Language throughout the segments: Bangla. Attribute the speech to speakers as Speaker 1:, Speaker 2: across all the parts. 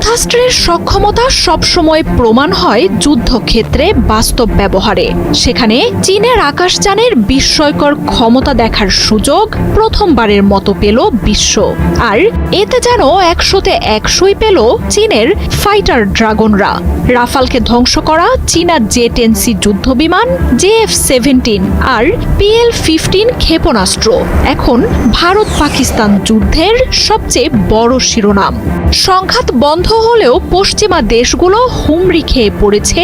Speaker 1: যুদ্ধাস্ত্রের সক্ষমতা সবসময় প্রমাণ হয় যুদ্ধক্ষেত্রে বাস্তব ব্যবহারে। সেখানে চীনের আকাশযানের বিস্ময়কর ক্ষমতা দেখার সুযোগ প্রথমবারের মতো পেল বিশ্ব। আর এতে যেন 100-তে 100ই পেল চীনের ফাইটার ড্রাগনরা। রাফালকে ধ্বংস করা চীনা জে-10সি যুদ্ধবিমান, JF-17 আর PL-15 ক্ষেপণাস্ত্র এখন ভারত পাকিস্তান যুদ্ধের সবচেয়ে বড় শিরোনাম। সংঘাত বন্ধ হলেও পশ্চিমা দেশগুলো হুমড়ি খেয়ে পড়েছে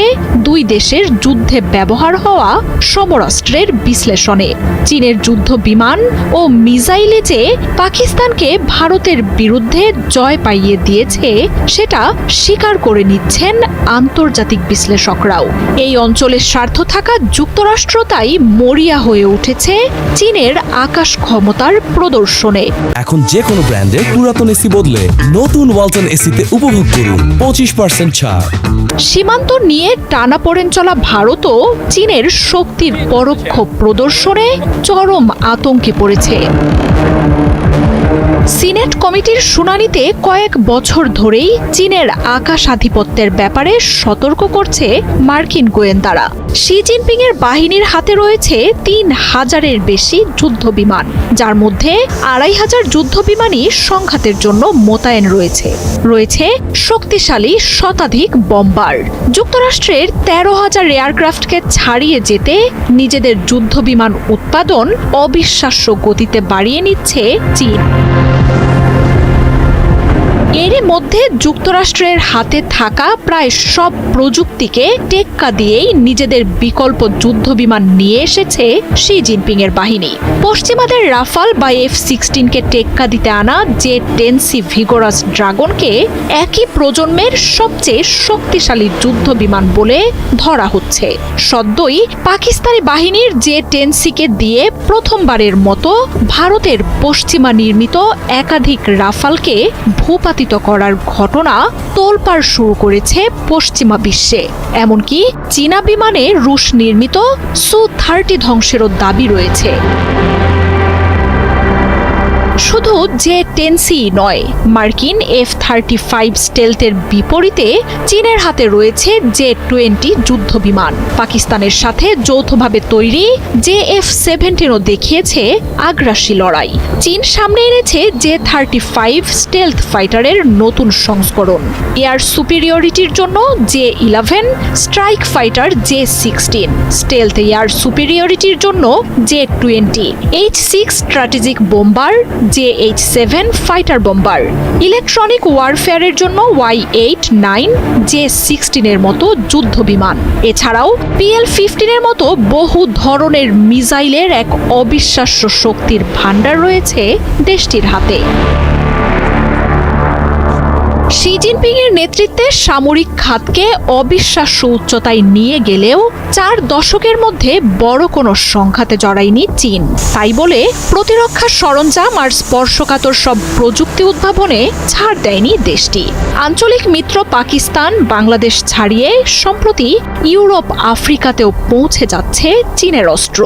Speaker 1: দুই দেশের যুদ্ধে ব্যবহার হওয়া সমরাস্ত্রের বিশ্লেষণে। চীনের যুদ্ধ বিমান ও মিসাইলে যে পাকিস্তানকে ভারতের বিরুদ্ধে জয় পাইয়ে দিয়েছে সেটা স্বীকার করে নিচ্ছেন আন্তর্জাতিক বিশ্লেষকরাও। এই অঞ্চলের স্বার্থ থাকা যুক্তরাষ্ট্র তাই মরিয়া হয়ে উঠেছে চীনের আকাশ ক্ষমতার প্রদর্শনে।
Speaker 2: এখন যে কোনো ব্র্যান্ডের পুরাতন এসি বদলে নতুন ওয়ালটন এসিতে উপভোগ করুন 25% ছাড়।
Speaker 1: সীমান্ত নিয়ে টানাপোড়েন চলা ভারতও চীনের শক্তির পরোক্ষ প্রদর্শনে চরম আতঙ্কে পড়েছে। সিনেট কমিটির শুনানিতে কয়েক বছর ধরেই চীনের আকাশ আধিপত্যের ব্যাপারে সতর্ক করছে মার্কিন গোয়েন্দারা। শি জিনপিং এর বাহিনীর হাতে রয়েছে 3000-এর বেশি যুদ্ধবিমান, যার মধ্যে 2500 যুদ্ধবিমানই সংঘাতের জন্য মোতায়েন রয়েছে শক্তিশালী শতাধিক বম্বার। যুক্তরাষ্ট্রের 13,000 এয়ারক্রাফটকে ছাড়িয়ে যেতে নিজেদের যুদ্ধবিমান উৎপাদন অবিশ্বাস্য গতিতে বাড়িয়ে নিচ্ছে চীন। এরই মধ্যে যুক্তরাষ্ট্রের হাতে থাকা প্রায় সব প্রযুক্তিকে টেক্কা দিয়েই নিজেদের বিকল্প যুদ্ধবিমান নিয়ে এসেছে শি জিনপিং এর বাহিনী। পশ্চিমাদের রাফাল বা F-16কে টেক্কা দিতে আনা জে-10সি ভিগোরাস ড্রাগনকে একই প্রজন্মের সবচেয়ে শক্তিশালী যুদ্ধবিমান বলে ধরা হচ্ছে। সদ্যই পাকিস্তানি বাহিনীর জে-10সিকে দিয়ে প্রথমবারের মতো ভারতের পশ্চিমা নির্মিত একাধিক রাফালকে ভূপাতিত করার ঘটনা তোলপাড় শুরু করেছে পশ্চিমা বিশ্বে। এমনকি চীনা বিমানে রুশ নির্মিত Su-30 ধ্বংসেরও দাবি রয়েছে। শুধু জে-10সি নয়, মার্কিন F-35 স্টেলথের বিপরীতে চীনের হাতে রয়েছে জে-20 যুদ্ধবিমান। পাকিস্তানের সাথে যৌথভাবে তৈরি JF-17ও দেখিয়েছে আগ্রাসী লড়াই। চীন সামনে এনেছে জে-35 স্টেলথ ফাইটারের নতুন সংস্করণ। এয়ার সুপিরিয়রিটির জন্য জে-11, স্ট্রাইক ফাইটার জে-16, স্টেলথ এয়ার সুপিরিয়রিটির জন্য জে-20, H-6 strategic bomber, JH-7 fighter bomber, electronic ওয়ারফেয়ারের জন্য Y-8, 9, জে-16 এর মতো যুদ্ধ বিমান। এছাড়াও PL-15 এর মতো বহু ধরনের মিসাইলের এক অবিশ্বাস্য শক্তির ভান্ডার রয়েছে দেশটির হাতে। শি জিনপিং এর নেতৃত্বে সামরিক খাতকে অবিশ্বাস্য উচ্চতায় নিয়ে গেলেও 4 দশকের মধ্যে বড় কোনো সংঘাতে জড়ায়নি চীন। তাই বলে প্রতিরক্ষা সরঞ্জাম আর স্পর্শকাতর সব প্রযুক্তি উদ্ভাবনে ছাড় দেয়নি দেশটি। আঞ্চলিক মিত্র পাকিস্তান, বাংলাদেশ ছাড়িয়ে সম্প্রতি ইউরোপ, আফ্রিকাতেও পৌঁছে যাচ্ছে চীনের অস্ত্র।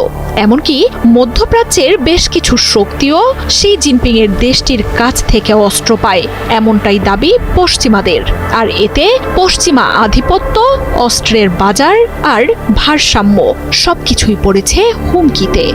Speaker 1: এমনকি মধ্যপ্রাচ্যের বেশ কিছু শক্তিও শি জিনপিং এর দেশটির কাছ থেকে অস্ত্র পায়, এমনটাই দাবি পশ্চিমাদের। আর এতে পশ্চিমা আধিপত্য, অস্ত্রের বাজার আর ভারসাম্য সবকিছুই পড়েছে হুমকিতে।